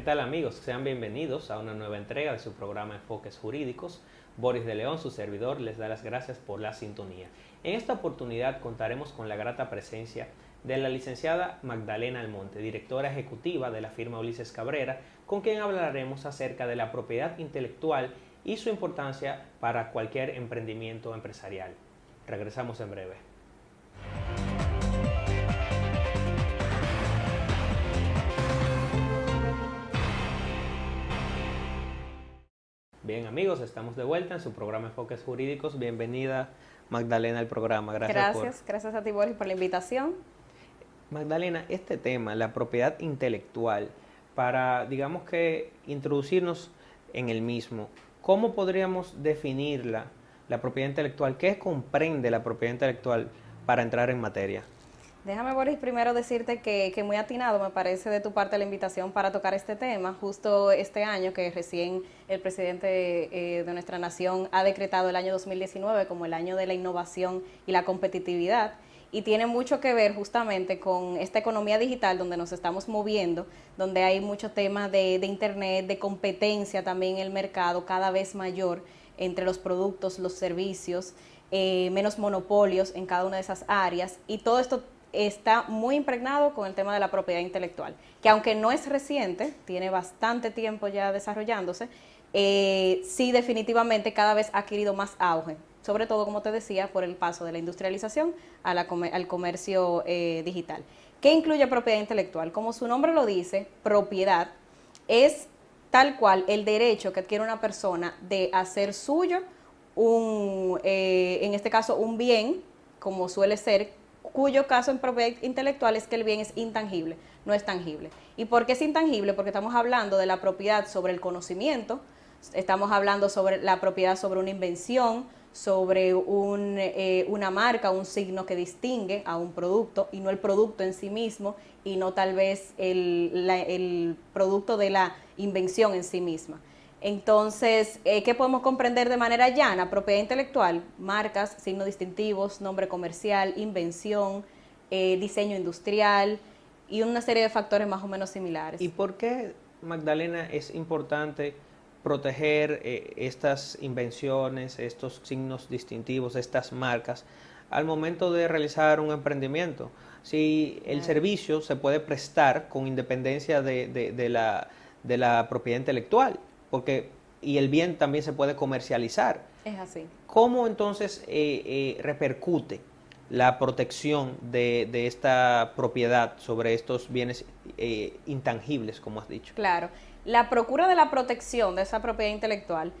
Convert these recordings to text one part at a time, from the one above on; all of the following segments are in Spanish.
¿qué tal amigos? Sean bienvenidos a una nueva entrega de su programa Enfoques Jurídicos. Boris de León, su servidor, les da las gracias por la sintonía. En esta oportunidad contaremos con la grata presencia de la licenciada Magdalena Almonte, directora ejecutiva de la firma Ulises Cabrera, con quien hablaremos acerca de la propiedad intelectual y su importancia para cualquier emprendimiento empresarial. Regresamos en breve. Bien amigos, estamos de vuelta en su programa Enfoques Jurídicos. Bienvenida Magdalena al programa. Gracias a ti Boris por la invitación. Magdalena, este tema, la propiedad intelectual, para digamos que introducirnos en el mismo, ¿cómo podríamos definirla, la propiedad intelectual? ¿Qué comprende la propiedad intelectual para entrar en materia? Déjame, Boris, primero decirte que muy atinado me parece de tu parte la invitación para tocar este tema, justo este año que recién el presidente de nuestra nación ha decretado el año 2019 como el año de la innovación y la competitividad, y tiene mucho que ver justamente con esta economía digital donde nos estamos moviendo, donde hay mucho tema de internet, de competencia también en el mercado cada vez mayor entre los productos, los servicios, menos monopolios en cada una de esas áreas, y todo esto está muy impregnado con el tema de la propiedad intelectual, que aunque no es reciente, tiene bastante tiempo ya desarrollándose, sí definitivamente cada vez ha adquirido más auge, sobre todo, como te decía, por el paso de la industrialización al comercio digital. ¿Qué incluye propiedad intelectual? Como su nombre lo dice, propiedad es tal cual el derecho que adquiere una persona de hacer suyo en este caso un bien, como suele ser, cuyo caso en propiedad intelectual es que el bien es intangible, no es tangible. ¿Y por qué es intangible? Porque estamos hablando de la propiedad sobre el conocimiento, estamos hablando sobre la propiedad sobre una invención, sobre una marca, un signo que distingue a un producto, y no el producto en sí mismo, y no tal vez el producto de la invención en sí misma. Entonces, ¿qué podemos comprender de manera llana? Propiedad intelectual, marcas, signos distintivos, nombre comercial, invención, diseño industrial y una serie de factores más o menos similares. ¿Y por qué, Magdalena, es importante proteger estas invenciones, estos signos distintivos, estas marcas, al momento de realizar un emprendimiento? Si el servicio se puede prestar con independencia de la propiedad intelectual, y el bien también se puede comercializar. Es así. ¿Cómo entonces repercute la protección de esta propiedad sobre estos bienes intangibles, como has dicho? Claro, la procura de la protección de esa propiedad intelectual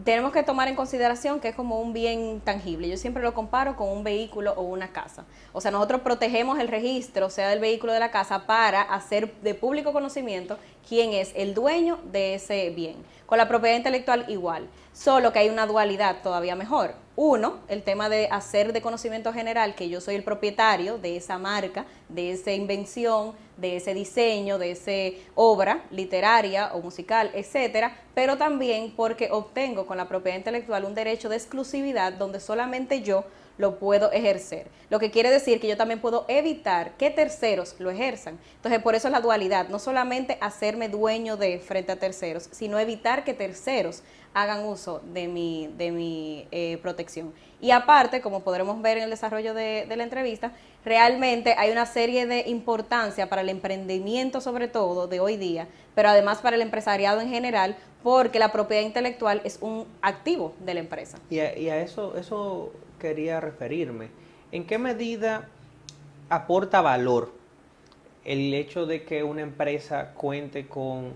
tenemos que tomar en consideración que es como un bien tangible. Yo siempre lo comparo con un vehículo o una casa. O sea, nosotros protegemos el registro, sea del vehículo o de la casa, para hacer de público conocimiento quién es el dueño de ese bien. Con la propiedad intelectual igual, solo que hay una dualidad todavía mejor. Uno, el tema de hacer de conocimiento general que yo soy el propietario de esa marca, de esa invención, de ese diseño, de esa obra literaria o musical, etcétera, pero también porque obtengo con la propiedad intelectual un derecho de exclusividad donde solamente yo lo puedo ejercer. Lo que quiere decir que yo también puedo evitar que terceros lo ejerzan. Entonces, por eso es la dualidad, no solamente hacerme dueño de frente a terceros, sino evitar que terceros hagan uso de mi protección. Y aparte, como podremos ver en el desarrollo de la entrevista, realmente hay una serie de importancia para el emprendimiento, sobre todo de hoy día, pero además para el empresariado en general, porque la propiedad intelectual es un activo de la empresa. Y a eso quería referirme. ¿En qué medida aporta valor el hecho de que una empresa cuente con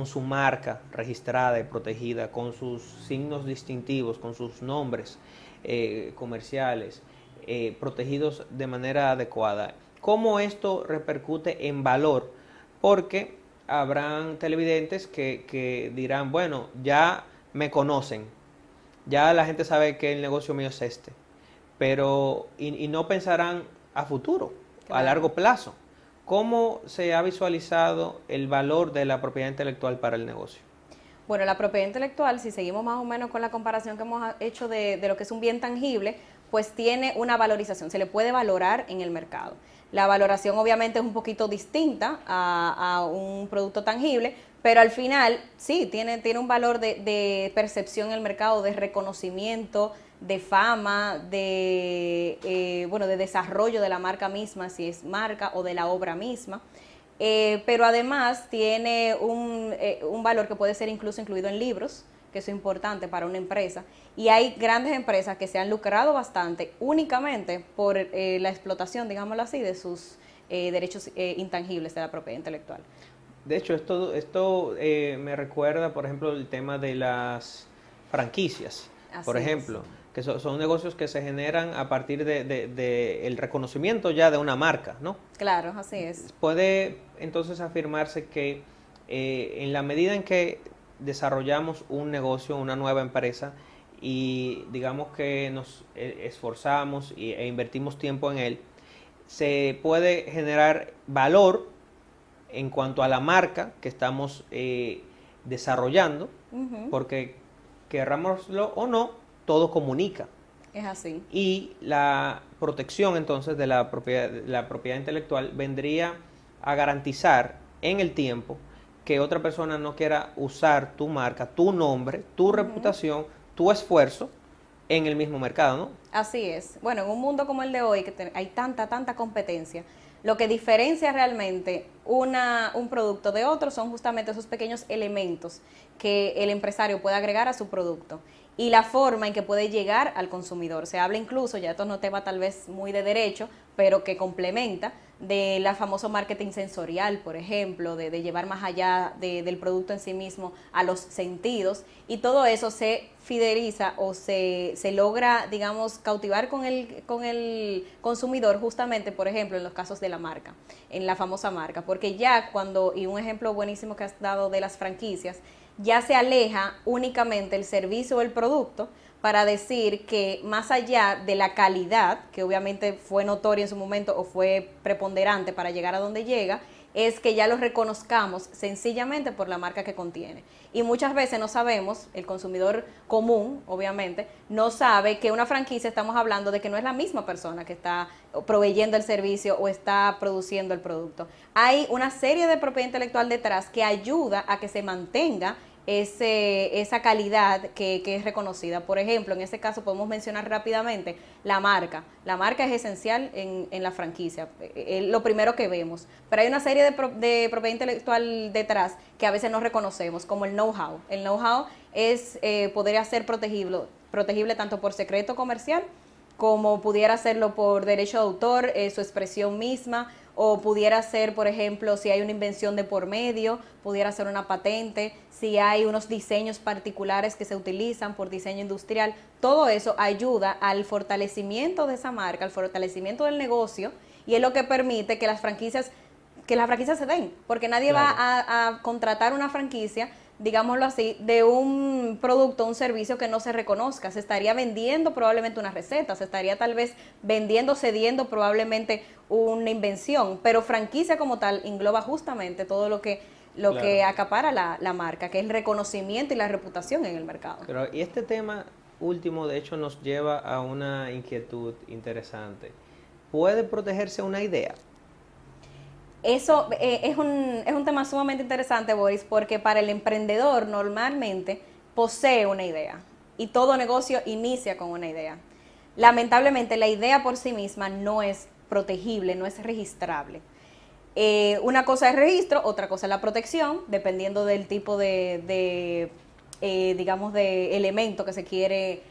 su marca registrada y protegida, con sus signos distintivos, con sus nombres comerciales protegidos de manera adecuada? ¿Cómo esto repercute en valor? Porque habrán televidentes que dirán, bueno, ya me conocen, ya la gente sabe que el negocio mío es este, pero y no pensarán a futuro, claro, a largo plazo. ¿Cómo se ha visualizado el valor de la propiedad intelectual para el negocio? Bueno, la propiedad intelectual, si seguimos más o menos con la comparación que hemos hecho de lo que es un bien tangible, pues tiene una valorización, se le puede valorar en el mercado. La valoración obviamente es un poquito distinta a un producto tangible, pero al final sí, tiene un valor de percepción en el mercado, de reconocimiento, de fama, bueno, de desarrollo de la marca misma, si es marca, o de la obra misma. Pero además tiene un valor que puede ser incluso incluido en libros, que eso es importante para una empresa. Y hay grandes empresas que se han lucrado bastante únicamente por la explotación, digámoslo así, de sus derechos intangibles de la propiedad intelectual. De hecho, esto me recuerda, por ejemplo, el tema de las franquicias, por Así es. ejemplo, que son negocios que se generan a partir de el reconocimiento ya de una marca, ¿no? Claro, así es. Puede entonces afirmarse que en la medida en que desarrollamos un negocio, una nueva empresa, y digamos que nos esforzamos e invertimos tiempo en él, se puede generar valor en cuanto a la marca que estamos desarrollando, porque querrámoslo o no, todo comunica. Es así. Y la protección entonces de la propiedad intelectual vendría a garantizar en el tiempo que otra persona no quiera usar tu marca, tu nombre, tu reputación, tu esfuerzo en el mismo mercado, ¿no? Así es. Bueno, en un mundo como el de hoy, que hay tanta competencia, lo que diferencia realmente un producto de otro son justamente esos pequeños elementos que el empresario puede agregar a su producto y la forma en que puede llegar al consumidor. Se habla incluso, ya esto no es tema tal vez muy de derecho, pero que complementa de la famoso marketing sensorial, por ejemplo, de llevar más allá del producto en sí mismo a los sentidos, y todo eso se fideliza o se logra, digamos, cautivar con el consumidor justamente, por ejemplo, en los casos de la marca, en la famosa marca, porque ya cuando, y un ejemplo buenísimo que has dado de las franquicias, ya se aleja únicamente el servicio o el producto para decir que más allá de la calidad, que obviamente fue notoria en su momento o fue preponderante para llegar a donde llega, es que ya lo reconozcamos sencillamente por la marca que contiene. Y muchas veces no sabemos, el consumidor común, obviamente, no sabe que una franquicia estamos hablando de que no es la misma persona que está proveyendo el servicio o está produciendo el producto. Hay una serie de propiedad intelectual detrás que ayuda a que se mantenga esa calidad que es reconocida. Por ejemplo, en este caso podemos mencionar rápidamente la marca. La marca es esencial en la franquicia, lo primero que vemos. Pero hay una serie de propiedad intelectual detrás que a veces no reconocemos, como el know-how. El know-how podría ser protegible tanto por secreto comercial como pudiera hacerlo por derecho de autor, su expresión misma, o pudiera ser, por ejemplo, si hay una invención de por medio, pudiera ser una patente, si hay unos diseños particulares que se utilizan por diseño industrial. Todo eso ayuda al fortalecimiento de esa marca, al fortalecimiento del negocio, y es lo que permite que las franquicias se den, porque nadie va a contratar una franquicia, digámoslo así, de un producto, un servicio que no se reconozca. Se estaría vendiendo probablemente una receta, se estaría tal vez cediendo probablemente una invención, pero franquicia como tal engloba justamente todo lo que acapara la marca, que es el reconocimiento y la reputación en el mercado. Pero, y este tema último, de hecho, nos lleva a una inquietud interesante. ¿Puede protegerse una idea? Eso es un tema sumamente interesante, Boris, porque para el emprendedor normalmente posee una idea y todo negocio inicia con una idea. Lamentablemente la idea por sí misma no es protegible, no es registrable. Una cosa es registro, otra cosa es la protección, dependiendo del tipo digamos, de elemento que se quiere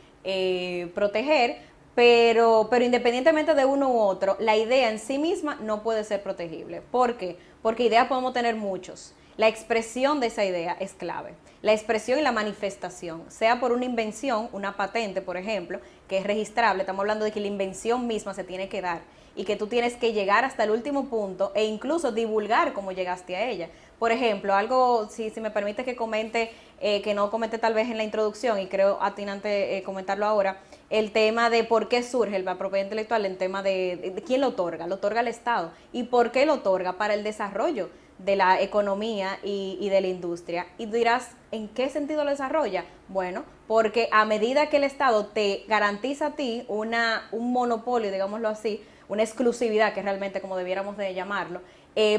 proteger. Pero independientemente de uno u otro, la idea en sí misma no puede ser protegible. ¿Por qué? Porque ideas podemos tener muchos. La expresión de esa idea es clave. La expresión y la manifestación, sea por una invención, una patente, por ejemplo, que es registrable. Estamos hablando de que la invención misma se tiene que dar y que tú tienes que llegar hasta el último punto e incluso divulgar cómo llegaste a ella. Por ejemplo, algo, si me permite que comente, que no comenté tal vez en la introducción y creo atinante comentarlo ahora, el tema de por qué surge la propiedad intelectual, el tema de quién lo otorga el Estado. ¿Y por qué lo otorga? Para el desarrollo de la economía y de la industria. Y dirás, ¿en qué sentido lo desarrolla? Bueno, porque a medida que el Estado te garantiza a ti un monopolio, digámoslo así, una exclusividad, que es realmente como debiéramos de llamarlo,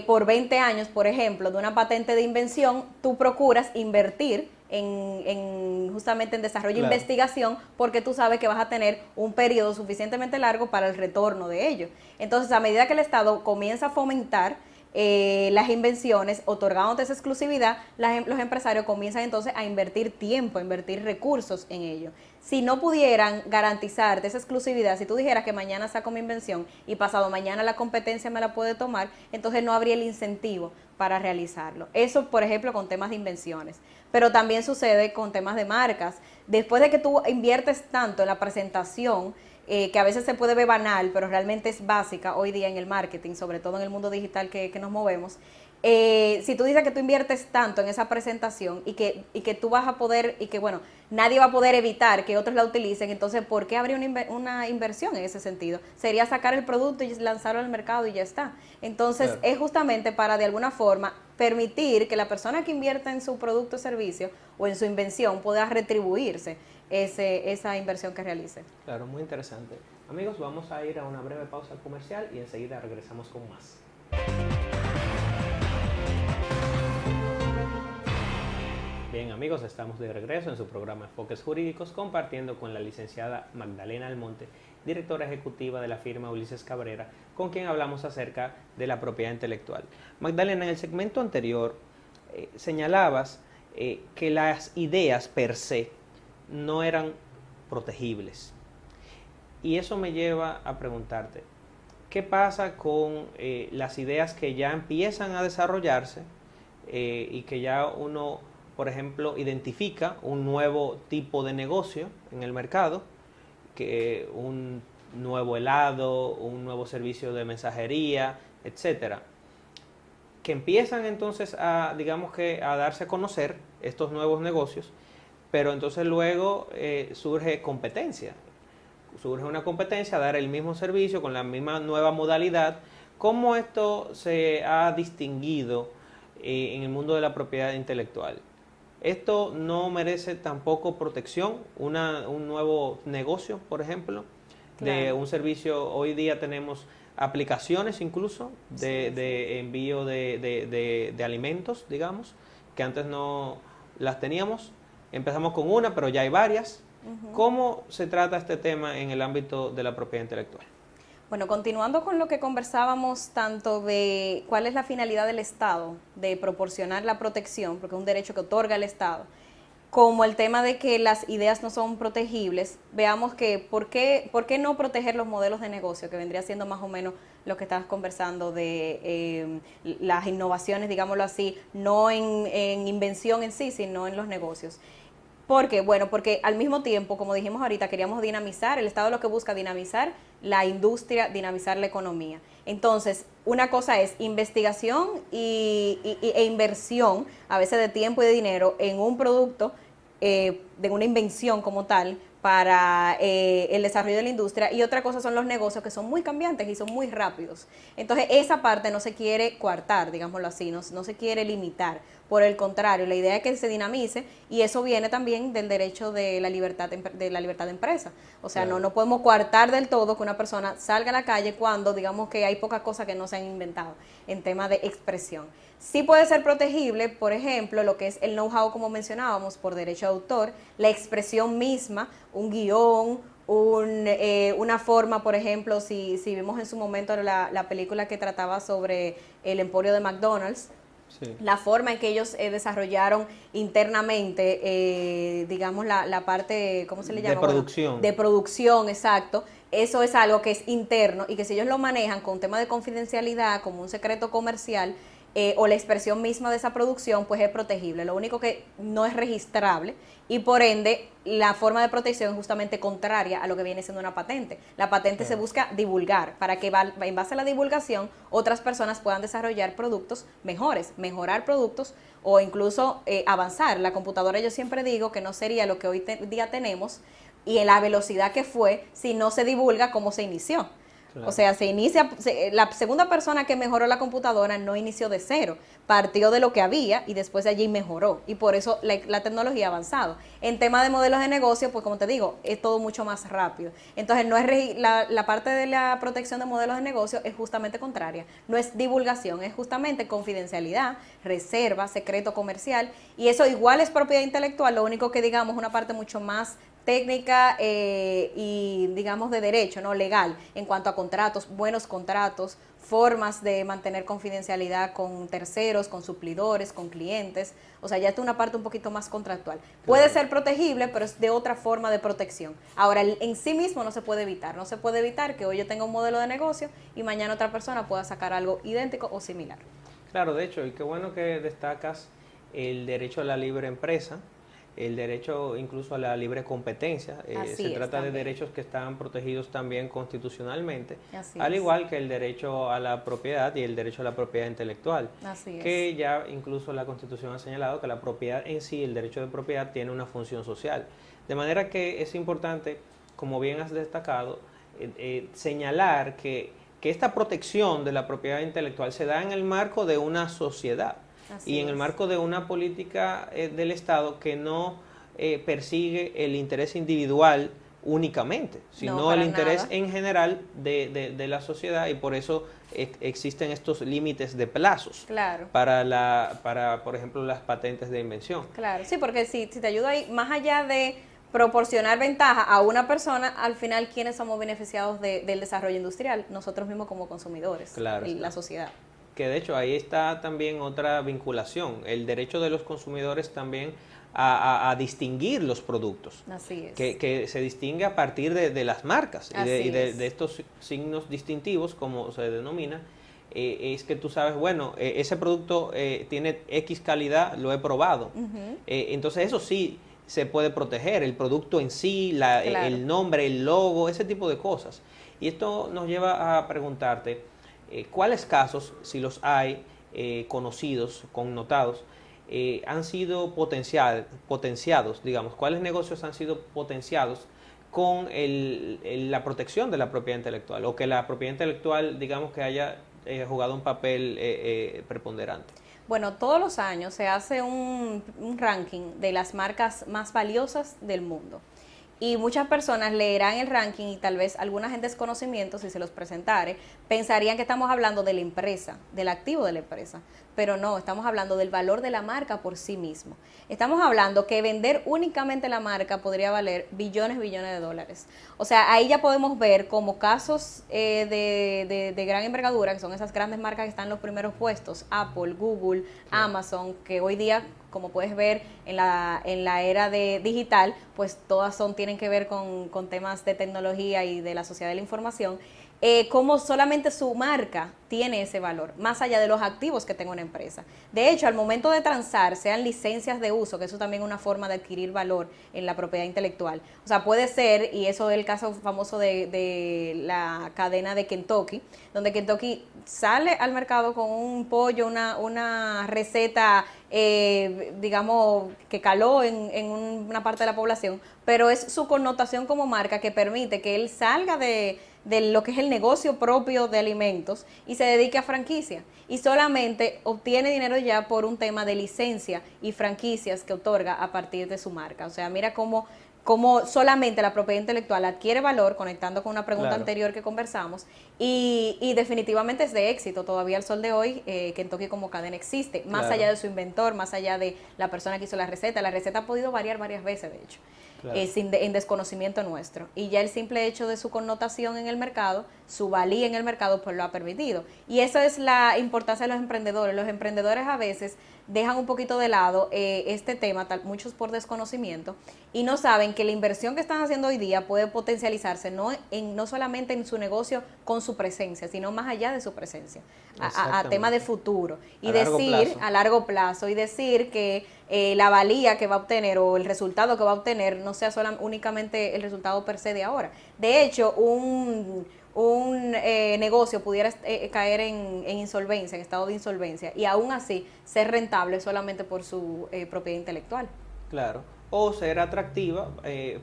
por 20 años, por ejemplo, de una patente de invención, tú procuras invertir justamente en desarrollo e Claro. investigación, porque tú sabes que vas a tener un periodo suficientemente largo para el retorno de ello. Entonces, a medida que el Estado comienza a fomentar las invenciones, otorgándote esa exclusividad, los empresarios comienzan entonces a invertir tiempo, a invertir recursos en ello. Si no pudieran garantizarte esa exclusividad, si tú dijeras que mañana saco mi invención y pasado mañana la competencia me la puede tomar, entonces no habría el incentivo para realizarlo. Eso, por ejemplo, con temas de invenciones. Pero también sucede con temas de marcas. Después de que tú inviertes tanto en la presentación, que a veces se puede ver banal, pero realmente es básica hoy día en el marketing, sobre todo en el mundo digital que nos movemos. Si tú dices que tú inviertes tanto en esa presentación y que tú vas a poder, y que bueno, nadie va a poder evitar que otros la utilicen, entonces ¿por qué habría una inversión en ese sentido? Sería sacar el producto y lanzarlo al mercado y ya está. Entonces Claro. es justamente para de alguna forma permitir que la persona que invierta en su producto o servicio o en su invención pueda retribuirse esa inversión que realice. Claro, muy interesante. Amigos, vamos a ir a una breve pausa comercial y enseguida regresamos con más. Bien, amigos, estamos de regreso en su programa Enfoques Jurídicos, compartiendo con la licenciada Magdalena Almonte, directora ejecutiva de la firma Ulises Cabrera, con quien hablamos acerca de la propiedad intelectual. Magdalena, en el segmento anterior señalabas que las ideas per se no eran protegibles. Y eso me lleva a preguntarte, ¿qué pasa con las ideas que ya empiezan a desarrollarse y que ya uno, por ejemplo, identifica un nuevo tipo de negocio en el mercado, que un nuevo helado, un nuevo servicio de mensajería, etcétera, que empiezan entonces a, digamos que, a darse a conocer estos nuevos negocios, pero entonces luego surge competencia. Surge una competencia a dar el mismo servicio con la misma nueva modalidad. ¿Cómo esto se ha distinguido en el mundo de la propiedad intelectual? ¿Esto no merece tampoco protección? Un nuevo negocio, por ejemplo, de Claro. un servicio. Hoy día tenemos aplicaciones incluso de envío de alimentos, digamos, que antes no las teníamos. Empezamos con una, pero ya hay varias. ¿Cómo se trata este tema en el ámbito de la propiedad intelectual? Bueno, continuando con lo que conversábamos tanto de cuál es la finalidad del Estado de proporcionar la protección, porque es un derecho que otorga el Estado, como el tema de que las ideas no son protegibles, veamos que ¿por qué no proteger los modelos de negocio? Que vendría siendo más o menos lo que estabas conversando de las innovaciones, digámoslo así, no en invención en sí, sino en los negocios. ¿Por qué? Bueno, porque al mismo tiempo, como dijimos ahorita, queríamos dinamizar, el Estado lo que busca dinamizar la industria, dinamizar la economía. Entonces, una cosa es investigación e inversión, a veces de tiempo y de dinero, en un producto, de una invención como tal, para el desarrollo de la industria, y otra cosa son los negocios que son muy cambiantes y son muy rápidos. Entonces esa parte no se quiere coartar, digámoslo así, no se quiere limitar. Por el contrario, la idea es que se dinamice, y eso viene también del derecho de la libertad de empresa. O sea, Claro. no podemos coartar del todo que una persona salga a la calle cuando digamos que hay pocas cosas que no se han inventado en tema de expresión. Sí puede ser protegible, por ejemplo, lo que es el know-how, como mencionábamos, por derecho de autor, la expresión misma, un guión, una forma, por ejemplo, si vimos en su momento la película que trataba sobre el emporio de McDonald's, Sí. la forma en que ellos desarrollaron internamente, digamos, la parte, ¿cómo se le llama? De producción. De producción, exacto. Eso es algo que es interno, y que si ellos lo manejan con tema de confidencialidad, como un secreto comercial, o la expresión misma de esa producción, pues es protegible. Lo único que no es registrable, y por ende la forma de protección es justamente contraria a lo que viene siendo una patente. La patente se busca divulgar, para que en base a la divulgación otras personas puedan desarrollar productos mejores, mejorar productos, o incluso avanzar. La computadora, yo siempre digo que no sería lo que hoy día tenemos y en la velocidad que fue si no se divulga cómo se inició. O sea, la segunda persona que mejoró la computadora no inició de cero, partió de lo que había y después de allí mejoró. Y por eso la tecnología ha avanzado. En tema de modelos de negocio, pues como te digo, es todo mucho más rápido. Entonces, no es la parte de la protección de modelos de negocio es justamente contraria. No es divulgación, es justamente confidencialidad, reserva, secreto comercial. Y eso igual es propiedad intelectual, lo único que digamos es una parte mucho más técnica y digamos de derecho, no legal, en cuanto a contratos, buenos contratos, formas de mantener confidencialidad con terceros, con suplidores, con clientes. O sea, ya es una parte un poquito más contractual. Puede ser protegible, pero es de otra forma de protección. Ahora, en sí mismo no se puede evitar. No se puede evitar que hoy yo tenga un modelo de negocio y mañana otra persona pueda sacar algo idéntico o similar. Claro, de hecho, y qué bueno que destacas el derecho a la libre empresa, el derecho incluso a la libre competencia. Se trata de derechos que están protegidos también constitucionalmente, al igual que el derecho a la propiedad y el derecho a la propiedad intelectual, que ya incluso la Constitución ha señalado que la propiedad en sí, el derecho de propiedad, tiene una función social. De manera que es importante, como bien has destacado, señalar que esta protección de la propiedad intelectual se da en el marco de una sociedad. Y en el marco de una política del Estado que no persigue el interés individual únicamente, sino el interés en general de la sociedad, y por eso existen estos límites de plazos para, por ejemplo, las patentes de invención. Claro, sí, porque si te ayuda ahí, más allá de proporcionar ventaja a una persona, al final, ¿quiénes somos beneficiados del desarrollo industrial? Nosotros mismos como consumidores, la sociedad. Que de hecho ahí está también otra vinculación, el derecho de los consumidores también a distinguir los productos. Así es. Que se distingue a partir de las marcas y de estos signos distintivos, como se denomina. Es que tú sabes, bueno, ese producto tiene X calidad, lo he probado. Entonces eso sí se puede proteger, el producto en sí, el nombre, el logo, ese tipo de cosas. Y esto nos lleva a preguntarte, ¿cuáles casos, si los hay, conocidos, connotados, han sido potenciados, digamos? ¿Cuáles negocios han sido potenciados con la protección de la propiedad intelectual? O que la propiedad intelectual, digamos, que haya jugado un papel preponderante. Bueno, todos los años se hace un ranking de las marcas más valiosas del mundo. Y muchas personas leerán el ranking y tal vez algunas en desconocimiento, si se los presentare, pensarían que estamos hablando de la empresa, del activo de la empresa. Pero no, estamos hablando del valor de la marca por sí mismo. Estamos hablando que vender únicamente la marca podría valer billones de dólares. O sea, ahí ya podemos ver como casos de gran envergadura, que son esas grandes marcas que están en los primeros puestos, Apple, Google, Amazon, que hoy día, como puedes ver en la era digital, pues todas tienen que ver con temas de tecnología y de la sociedad de la información. Cómo solamente su marca tiene ese valor, más allá de los activos que tenga una empresa. De hecho, al momento de transar, sean licencias de uso, que eso también es una forma de adquirir valor en la propiedad intelectual. O sea, puede ser, y eso es el caso famoso de la cadena de Kentucky, donde Kentucky sale al mercado con un pollo, una receta, digamos, que caló en una parte de la población, pero es su connotación como marca que permite que él salga de lo que es el negocio propio de alimentos y se dedique a franquicia, y solamente obtiene dinero ya por un tema de licencia y franquicias que otorga a partir de su marca. O sea, mira cómo solamente la propiedad intelectual adquiere valor, conectando con una pregunta anterior que conversamos, y definitivamente es de éxito. Todavía al sol de hoy, Kentucky como cadena existe, más allá de su inventor, más allá de la persona que hizo la receta ha podido variar varias veces, de hecho. En desconocimiento nuestro, y ya el simple hecho de su connotación en el mercado, su valía en el mercado, pues lo ha permitido. Y esa es la importancia de los emprendedores. Los emprendedores a veces dejan un poquito de lado este tema, muchos por desconocimiento, y no saben que la inversión que están haciendo hoy día puede potencializarse no solamente en su negocio con su presencia, sino más allá de su presencia, a tema de futuro, y a largo plazo, y decir que la valía que va a obtener o el resultado que va a obtener no sea únicamente el resultado per se de ahora. De hecho, un negocio pudiera caer en insolvencia, en estado de insolvencia, y aún así ser rentable solamente por su propiedad intelectual. Claro. o ser atractiva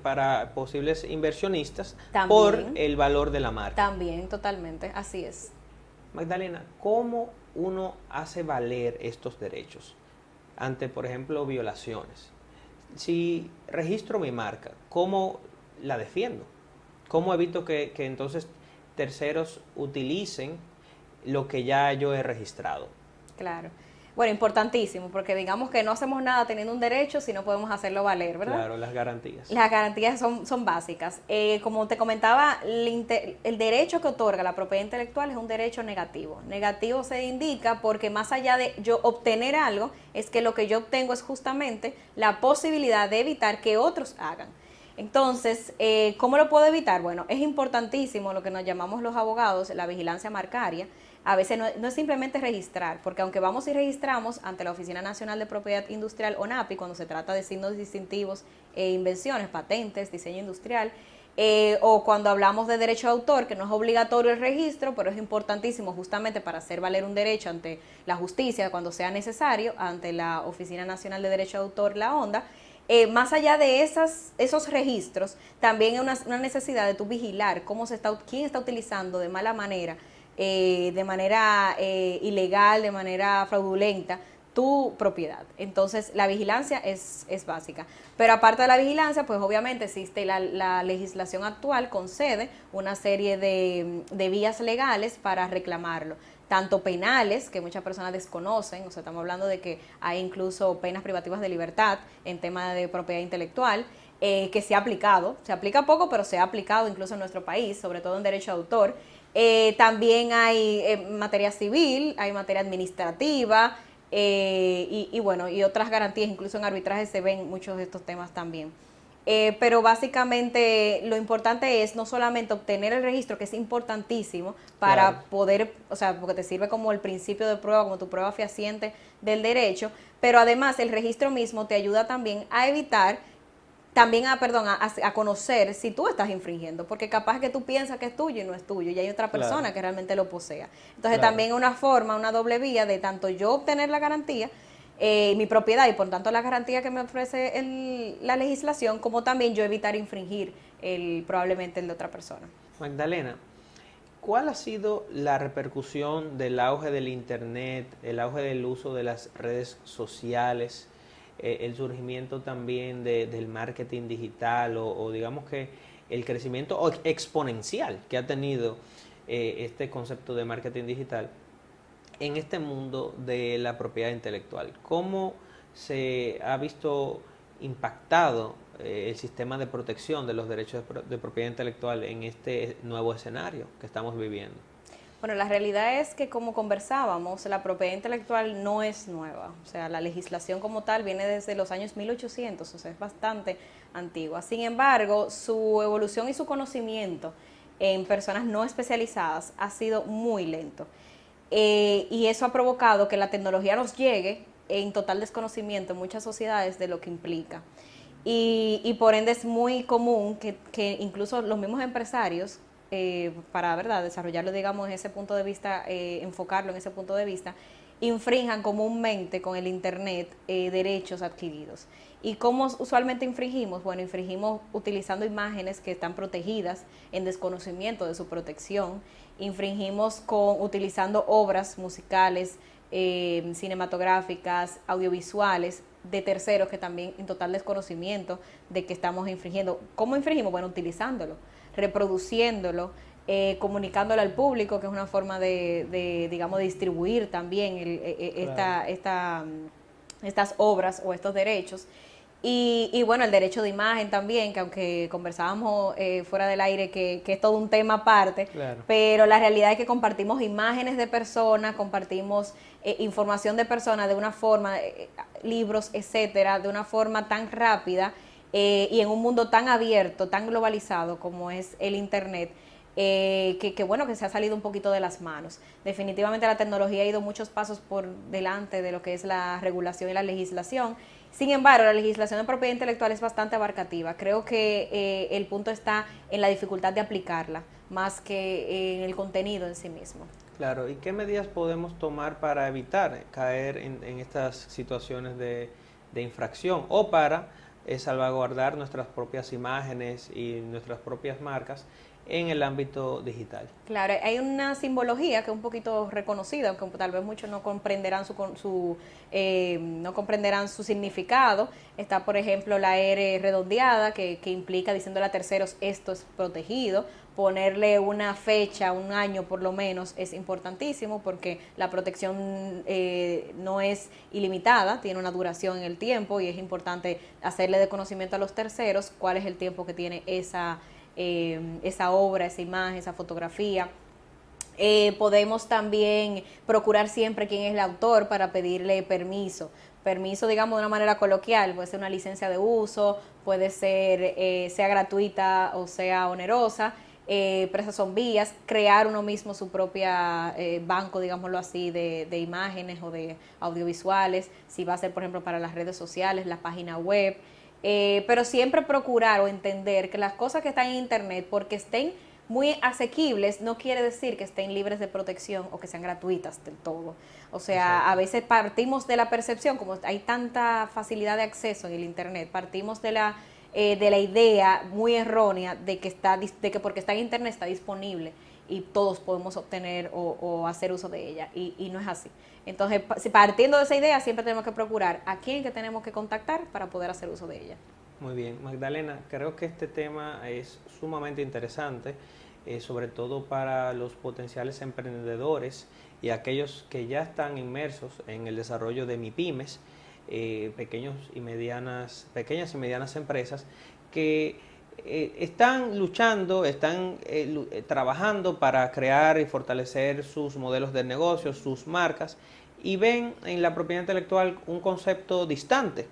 para posibles inversionistas También. por el valor de la marca. También, totalmente, así es. Magdalena, ¿cómo uno hace valer estos derechos ante, por ejemplo, violaciones? Si registro mi marca, ¿cómo la defiendo? ¿Cómo evito que entonces terceros utilicen lo que ya yo he registrado? Claro. Bueno, importantísimo, porque digamos que no hacemos nada teniendo un derecho si no podemos hacerlo valer, ¿verdad? Claro, las garantías. Las garantías son básicas. Como te comentaba, el derecho que otorga la propiedad intelectual es un derecho negativo. Negativo se indica porque más allá de yo obtener algo, es que lo que yo obtengo es justamente la posibilidad de evitar que otros hagan. Entonces, ¿cómo lo puedo evitar? Bueno, es importantísimo lo que nos llamamos los abogados, la vigilancia marcaria. A veces no es simplemente registrar, porque aunque vamos y registramos ante la Oficina Nacional de Propiedad Industrial, ONAPI, cuando se trata de signos distintivos e invenciones, patentes, diseño industrial, o cuando hablamos de derecho de autor, que no es obligatorio el registro, pero es importantísimo justamente para hacer valer un derecho ante la justicia cuando sea necesario, ante la Oficina Nacional de Derecho de Autor, la ONDA. Más allá de esos registros, también hay una necesidad de tú vigilar quién está utilizando de mala manera, de manera ilegal, de manera fraudulenta, tu propiedad. Entonces, la vigilancia es básica. Pero aparte de la vigilancia, pues obviamente existe la legislación actual, concede una serie de vías legales para reclamarlo, tanto penales, que muchas personas desconocen, o sea, estamos hablando de que hay incluso penas privativas de libertad en tema de propiedad intelectual, que se ha aplicado, se aplica poco, pero se ha aplicado incluso en nuestro país, sobre todo en derecho de autor. También hay materia civil, hay materia administrativa, y bueno, y otras garantías, incluso en arbitraje se ven muchos de estos temas también. Pero básicamente lo importante es no solamente obtener el registro, que es importantísimo para Claro. poder, o sea, porque te sirve como el principio de prueba, como tu prueba fehaciente del derecho, pero además el registro mismo te ayuda también a evitar, también a conocer si tú estás infringiendo, porque capaz que tú piensas que es tuyo y no es tuyo, y hay otra persona Claro. que realmente lo posea. Entonces Claro. también una forma, una doble vía de tanto yo obtener la garantía, mi propiedad y por tanto la garantía que me ofrece la legislación, como también yo evitar infringir probablemente el de otra persona. Magdalena, ¿cuál ha sido la repercusión del auge del Internet, el auge del uso de las redes sociales, el surgimiento también del marketing digital o digamos que el crecimiento exponencial que ha tenido este concepto de marketing digital en este mundo de la propiedad intelectual? ¿Cómo se ha visto impactado el sistema de protección de los derechos de propiedad intelectual en este nuevo escenario que estamos viviendo? Bueno, la realidad es que como conversábamos, la propiedad intelectual no es nueva. O sea, la legislación como tal viene desde los años 1800, o sea, es bastante antigua. Sin embargo, su evolución y su conocimiento en personas no especializadas ha sido muy lento. Y eso ha provocado que la tecnología nos llegue en total desconocimiento en muchas sociedades de lo que implica. Y por ende es muy común que incluso los mismos empresarios, para verdad desarrollarlo, digamos, en ese punto de vista, enfocarlo en ese punto de vista, infrinjan comúnmente con el Internet derechos adquiridos. ¿Y cómo usualmente infringimos? Bueno, infringimos utilizando imágenes que están protegidas en desconocimiento de su protección, infringimos utilizando obras musicales, cinematográficas, audiovisuales de terceros que también en total desconocimiento de que estamos infringiendo. ¿Cómo infringimos? Bueno, utilizándolo, reproduciéndolo, comunicándolo al público, que es una forma digamos, de distribuir también estas obras o estos derechos. Y bueno, el derecho de imagen también, que aunque conversábamos fuera del aire que es todo un tema aparte, Claro. pero la realidad es que compartimos imágenes de personas, compartimos información de personas de una forma, libros, etcétera, de una forma tan rápida y en un mundo tan abierto, tan globalizado como es el Internet, bueno, que se ha salido un poquito de las manos. Definitivamente la tecnología ha ido muchos pasos por delante de lo que es la regulación y la legislación. Sin embargo, la legislación de propiedad intelectual es bastante abarcativa. Creo que el punto está en la dificultad de aplicarla, más que en el contenido en sí mismo. Claro, ¿y qué medidas podemos tomar para evitar caer en estas situaciones de infracción o para salvaguardar nuestras propias imágenes y nuestras propias marcas en el ámbito digital. Claro, hay una simbología que es un poquito reconocida, aunque tal vez muchos no comprenderán no comprenderán su significado. Está, por ejemplo, la R redondeada, que implica diciéndole a terceros esto es protegido. Ponerle una fecha, un año por lo menos, es importantísimo porque la protección no es ilimitada, tiene una duración en el tiempo y es importante hacerle de conocimiento a los terceros cuál es el tiempo que tiene esa obra, esa imagen, esa fotografía. Podemos también procurar siempre quién es el autor para pedirle permiso, digamos de una manera coloquial, puede ser una licencia de uso, puede ser sea gratuita o sea onerosa, pero esas son vías. Crear uno mismo su propia banco, digámoslo así, de imágenes o de audiovisuales, si va a ser por ejemplo para las redes sociales, la página web. Pero siempre procurar o entender que las cosas que están en internet, porque estén muy asequibles, no quiere decir que estén libres de protección o que sean gratuitas del todo. O sea, exacto, a veces partimos de la percepción, como hay tanta facilidad de acceso en el internet, partimos de la idea muy errónea de que porque está en internet está disponible y todos podemos obtener o hacer uso de ella, y no es así. Entonces, partiendo de esa idea, siempre tenemos que procurar a quién que tenemos que contactar para poder hacer uso de ella. Muy bien, Magdalena, creo que este tema es sumamente interesante, sobre todo para los potenciales emprendedores y aquellos que ya están inmersos en el desarrollo de MIPYMES, pequeñas y medianas empresas que están luchando, están trabajando para crear y fortalecer sus modelos de negocio, sus marcas, y ven en la propiedad intelectual un concepto distante.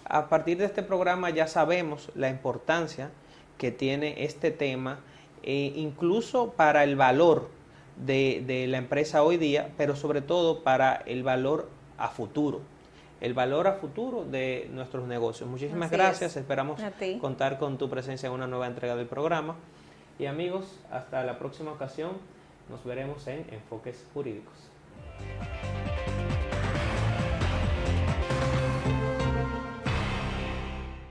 A partir de este programa ya sabemos la importancia que tiene este tema, incluso para el valor de la empresa hoy día, pero sobre todo para el valor a futuro. El valor a futuro de nuestros negocios. Muchísimas gracias, esperamos contar con tu presencia en una nueva entrega del programa. Y amigos, hasta la próxima ocasión, nos veremos en Enfoques Jurídicos.